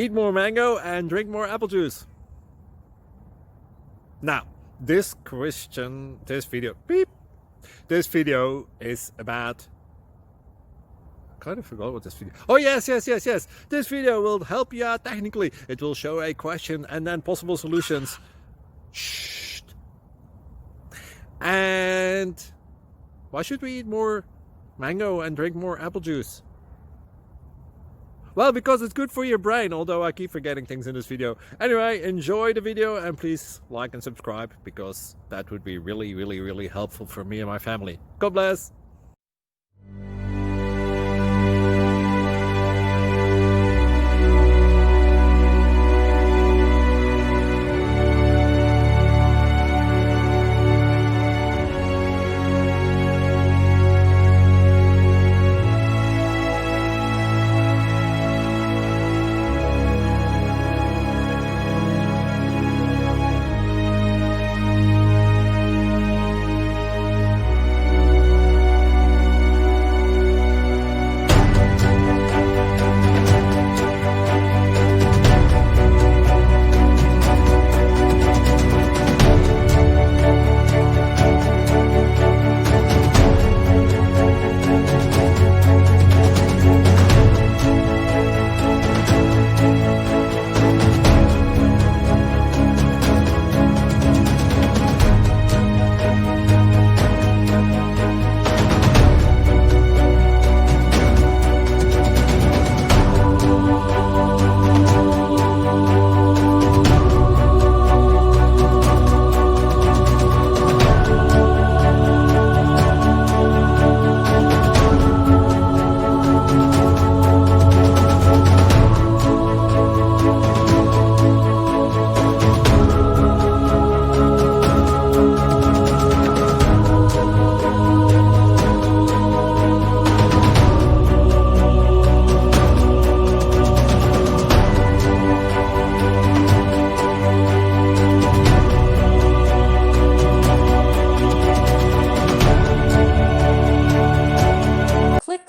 Eat more mango and drink more apple juice. Now, this video is about, I kind of forgot what this video. Oh yes. This video will help you out technically. It will show a question and then possible solutions. Shh. And why should we eat more mango and drink more apple juice? Well, because it's good for your brain, although I keep forgetting things in this video. Anyway, enjoy the video and please like and subscribe, because that would be really helpful for me and my family. God bless!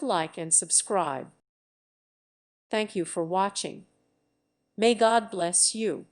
Like and subscribe. Thank you for watching. May God bless you.